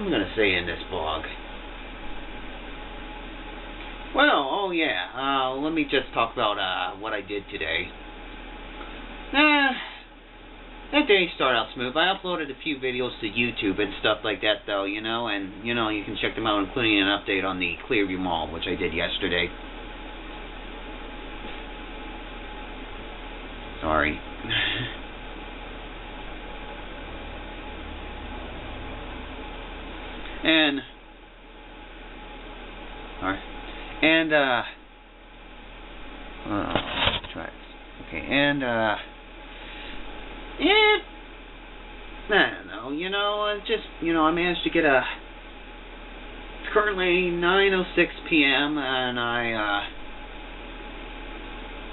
I'm going to say in this blog? Well, oh yeah, let me just talk about what I did today. That day started out smooth. I uploaded a few videos to YouTube and stuff like that, though, you know, and, you know, you can check them out, including an update on the Clearview Mall, which I did yesterday. Sorry. And, alright, and, try this. Okay, and, yeah, I don't know, you know, just, you know, I managed to get it's currently 9:06 p.m., and I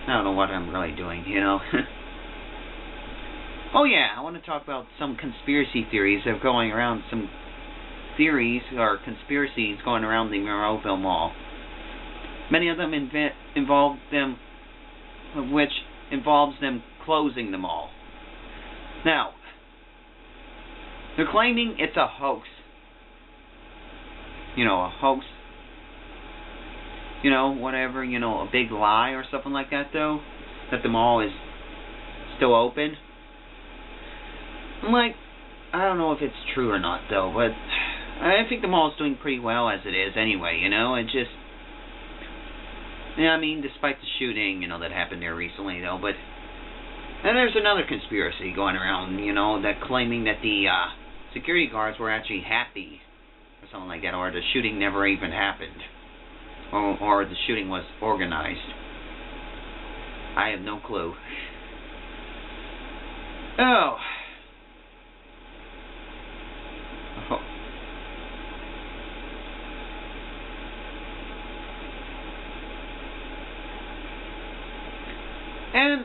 don't know what I'm really doing, you know. Oh yeah, I want to talk about some conspiracy theories that are going around, some theories or conspiracies going around the Monroeville Mall. Many of them involve them, which involves them closing the mall. Now, they're claiming it's a hoax. You know, a hoax. You know, whatever, you know, a big lie or something like that, though. That the mall is still open. I'm like, I don't know if it's true or not, though, but I think the mall's doing pretty well as it is anyway, you know. It just, yeah, I mean, despite the shooting, you know, that happened there recently, though, but, and there's another conspiracy going around, you know, that claiming that the security guards were actually happy, or something like that, or the shooting never even happened, or the shooting was organized. I have no clue. Oh. And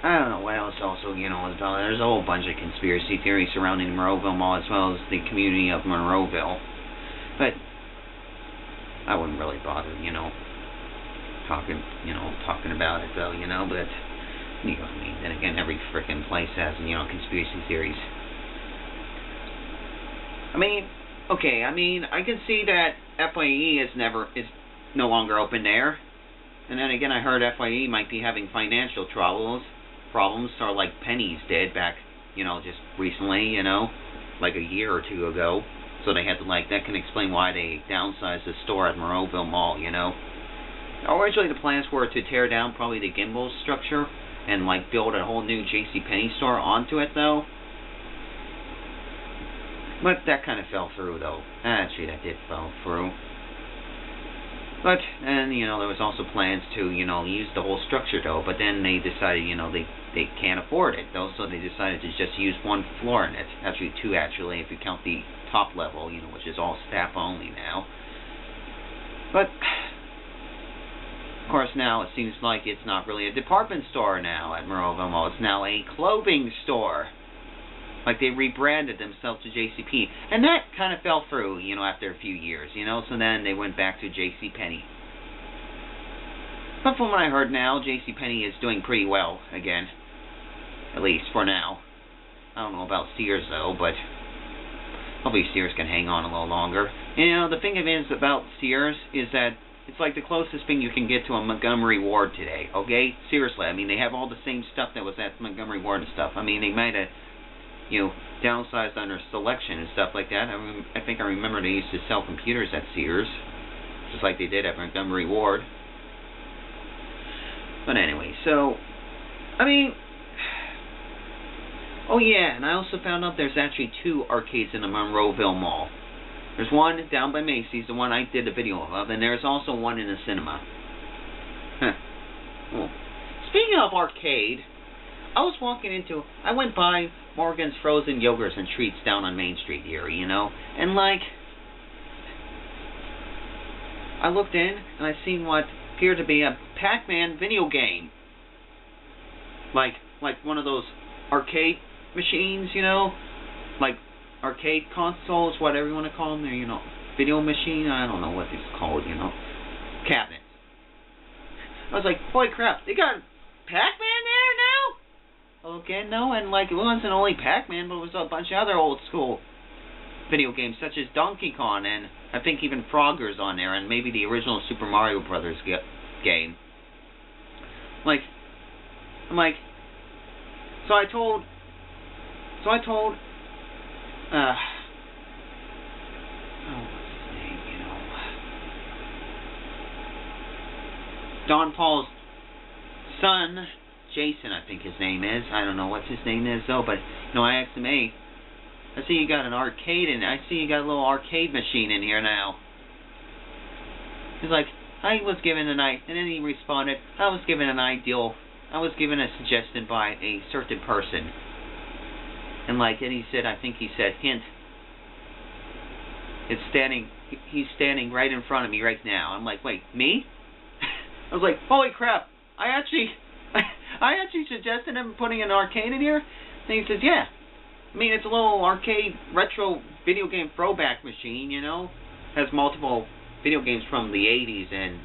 I don't know what else also, you know, there's a whole bunch of conspiracy theories surrounding the Monroeville Mall as well as the community of Monroeville. But I wouldn't really bother, you know, talking about it though, you know, but you know what I mean. Then again, every frickin' place has, you know, conspiracy theories. I mean, okay, I mean, I can see that FYE is no longer open there. And then again, I heard FYE might be having financial problems, or like Penny's did back, you know, just recently, you know, like a year or two ago. So they had to, like, that can explain why they downsized the store at Monroeville Mall, you know. Originally, the plans were to tear down probably the Gimbal structure and, like, build a whole new JCPenney store onto it, though. But that kind of fell through, though. Actually, that did fall through. But, and, you know, there was also plans to, you know, use the whole structure, though. But then they decided, you know, they can't afford it, though. So they decided to just use one floor in it. Actually, two, actually, if you count the top level, you know, which is all staff only now. But, of course, now it seems like it's not really a department store now at Monroeville Mall. It's now a clothing store. Like, they rebranded themselves to JCP. And that kind of fell through, you know, after a few years, you know. So then they went back to JCPenney. But from what I heard now, JCPenney is doing pretty well again. At least for now. I don't know about Sears, though, but hopefully Sears can hang on a little longer. You know, the thing is about Sears is that it's like the closest thing you can get to a Montgomery Ward today, okay? Seriously, I mean, they have all the same stuff that was at Montgomery Ward and stuff. I mean, they might have, you know, downsized on their selection and stuff like that. I think I remember they used to sell computers at Sears, just like they did at Montgomery Ward. But anyway, so, I mean, oh yeah, and I also found out there's actually two arcades in the Monroeville Mall. There's one down by Macy's, the one I did a video of, and there's also one in the cinema. Huh. Well, speaking of arcade, I went by Morgan's Frozen Yogurts and Treats down on Main Street here, you know, and like, I looked in and I seen what appeared to be a Pac-Man video game. Like one of those arcade machines, you know, like arcade consoles, whatever you want to call them, you know, video machine, I don't know what it's called, you know, cabinet. I was like, holy crap, they got Pac-Man there now? Okay, no, and like, it wasn't only Pac-Man, but it was a bunch of other old school video games such as Donkey Kong, and I think even Frogger's on there, and maybe the original Super Mario Brothers game. I'm like, so I told, oh, what's his name, Don Paul's son, Jason, I think his name is. I don't know what his name is though, but I asked him, hey, I see you got an arcade I see you got a little arcade machine in here now. He's like, I was given and then he responded, I was given a suggestion by a certain person. And he said, I think he said, hint, he's standing right in front of me right now. I'm like, wait, me? I was like, holy crap, I actually suggested him putting an arcade in here? And he says, yeah. I mean, it's a little arcade retro video game throwback machine, has multiple video games from the 80s and,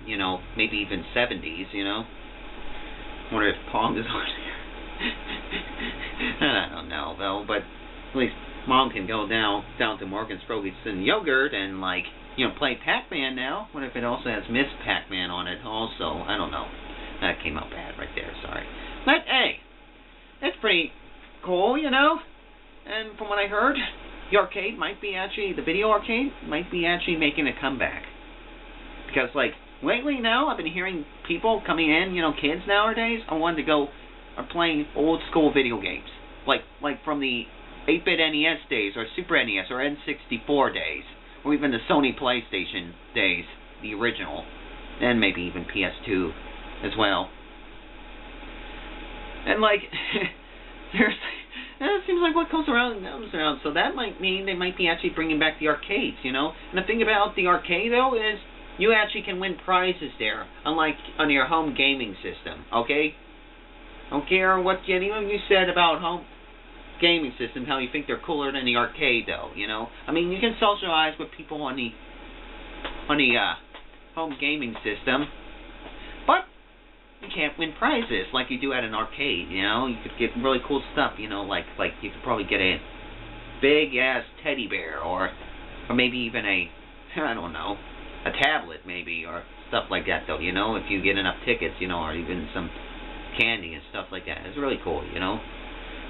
maybe even 70s, I wonder if Pong is on here. I don't know, though, but at least Mom can go down to Morgan's Frozen and Yogurt and, play Pac-Man now. What if it also has Miss Pac-Man on it also? I don't know. That came out bad right there, sorry. But, hey, that's pretty cool, And from what I heard, the video arcade might be actually making a comeback. Because, lately now, I've been hearing people coming in, kids nowadays, are playing old school video games. Like from the 8-bit NES days, or Super NES, or N64 days, or even the Sony PlayStation days, the original, and maybe even PS2 as well. And seriously, it seems like what comes around comes around. So that might mean they might be actually bringing back the arcades, And the thing about the arcade, though, is you actually can win prizes there, unlike on your home gaming system, okay? I don't care what anyone you said about home gaming system, how you think they're cooler than the arcade, though, I mean, you can socialize with people on the home gaming system, but you can't win prizes like you do at an arcade, You could get really cool stuff, like you could probably get a big-ass teddy bear, or maybe even a tablet, maybe, or stuff like that, though, if you get enough tickets, or even some candy and stuff like that. It's really cool,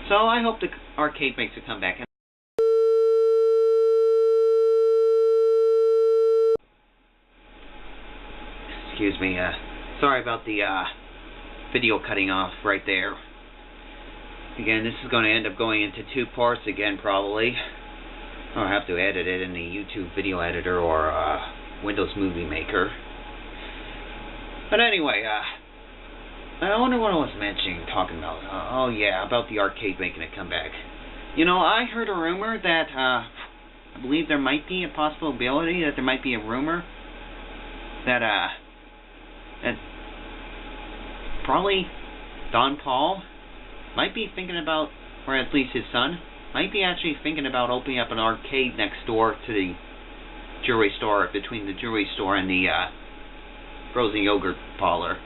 So I hope the arcade makes a comeback. Excuse me, sorry about the video cutting off right there. Again, this is going to end up going into 2 parts again, probably. I'll have to edit it in the YouTube video editor or Windows Movie Maker. But anyway, I wonder what I was talking about. Oh yeah, about the arcade making a comeback. I heard a rumor that, I believe there might be a possibility that there might be a rumor that, that probably Don Paul might be thinking about, or at least his son, might be actually thinking about opening up an arcade next door to the jewelry store, between the jewelry store and the frozen yogurt parlor.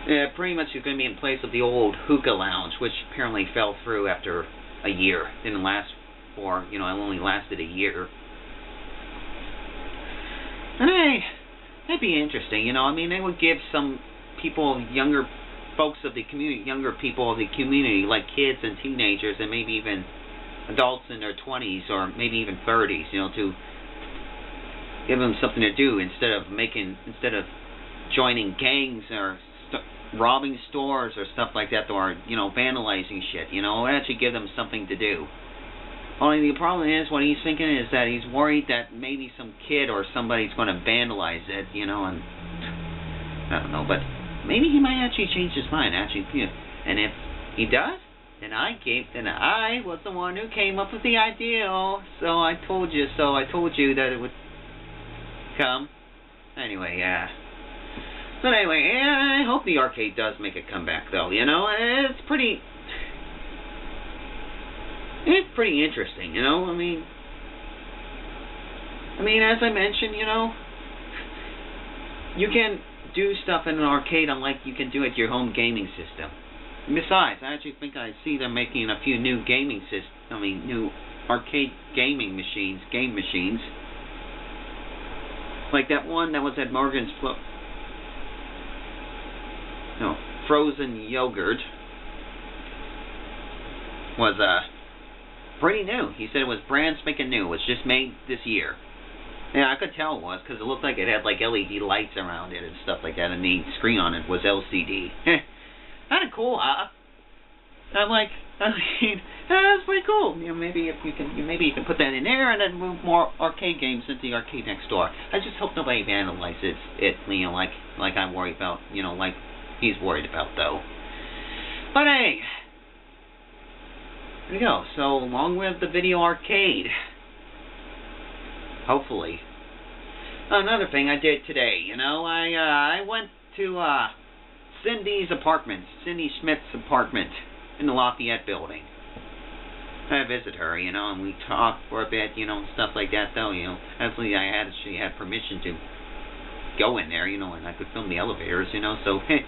Yeah, pretty much it's going to be in place of the old hookah lounge, which apparently fell through after a year. Didn't last for, it only lasted a year. And that'd be interesting, I mean, they would give some people, younger folks of the community, younger people of the community, like kids and teenagers, and maybe even adults in their 20s, or maybe even 30s, to give them something to do instead of joining gangs or robbing stores or stuff like that, or vandalizing shit. Actually give them something to do. Only the problem is, what he's thinking is that he's worried that maybe some kid or somebody's going to vandalize it, and I don't know, but maybe he might actually change his mind, and if he does, then I was the one who came up with the idea. So I told you that it would come. Anyway, yeah. But anyway, I hope the arcade does make a comeback, though. It's pretty interesting. I mean, as I mentioned, you can do stuff in an arcade unlike you can do at your home gaming system. Besides, I actually think I see them making a few new new arcade game machines. Like that one that was at Morgan's frozen yogurt was pretty new. He said it was brand spanking new. It was just made this year. Yeah, I could tell it was because it looked like it had like LED lights around it and stuff like that, and the screen on it was LCD. Kind of cool, huh? I'm like, I mean, that's pretty cool. You know, maybe you can put that in there and then move more arcade games into the arcade next door. I just hope nobody vandalizes it, you know, like I'm worried about, you know, like he's worried about though. But hey, there you go. So long live the video arcade. Hopefully. Another thing I did today, you know, I went to Cindy Smith's apartment in the Lafayette building. I visited her, you know, and we talked for a bit, you know, stuff like that though, you know. Actually, she had permission to go in there, you know, and I could film the elevators, you know, so hey.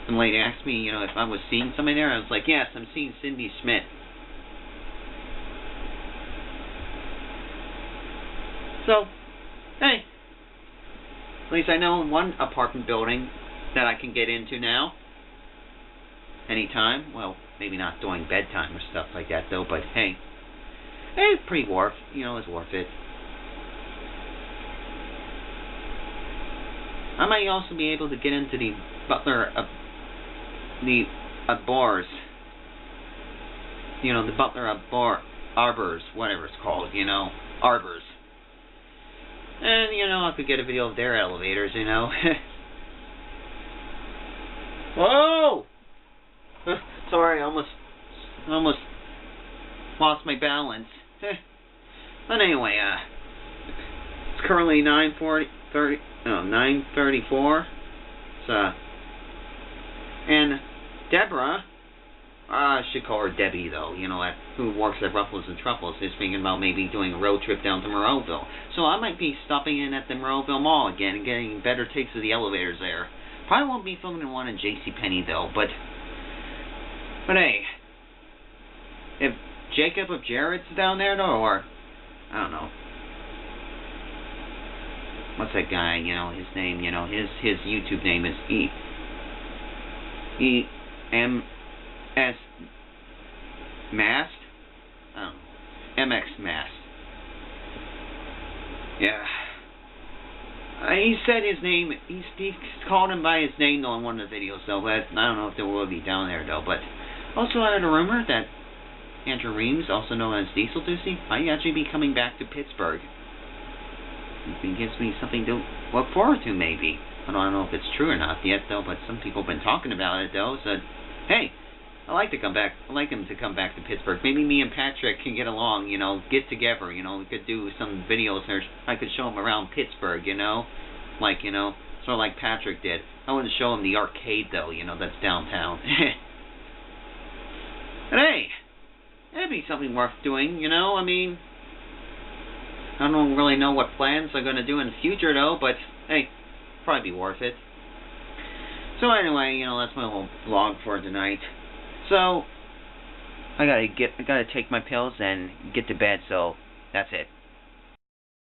The lady asked me, you know, if I was seeing somebody there. I was like, yes, I'm seeing Cindy Smith. So, hey, at least I know one apartment building that I can get into now. Anytime. Well, maybe not during bedtime or stuff like that though, but hey, it's pretty worth, you know, it's worth it. I might also be able to get into the Butler bars. You know, the Butler Arbors, whatever it's called, you know, Arbors. And, you know, I could get a video of their elevators, you know. Whoa! Sorry, I almost lost my balance. But anyway, it's currently 9:34. And Deborah, I should call her Debbie though, you know, who works at Ruffles and Truffles, is thinking about maybe doing a road trip down to Monroeville. So I might be stopping in at the Monroeville Mall again and getting better takes of the elevators there. Probably won't be filming one in JCPenney though, but hey, if Jacob of Jarrett's down there though, or I don't know, what's that guy? You know, his name. You know, his YouTube name is EMS Mast. Oh, MX Mast. Yeah. He said his name. He called him by his name though in one of the videos though. But I don't know if there will be down there though. But also I heard a rumor that Andrew Reams, also known as Diesel Ducey, might actually be coming back to Pittsburgh. It gives me something to look forward to, maybe. I don't know if it's true or not yet, though, but some people have been talking about it, though, so, hey, I'd like to come back. I'd like him to come back to Pittsburgh. Maybe me and Patrick can get along, you know, get together, you know, we could do some videos, or I could show him around Pittsburgh, you know, like, you know, sort of like Patrick did. I wouldn't show him the arcade, though, you know, that's downtown. But hey, that'd be something worth doing, you know, I mean, I don't really know what plans I'm going to do in the future, though, but, hey, probably be worth it. So anyway, you know, that's my little vlog for tonight. So, I gotta take my pills and get to bed, so that's it.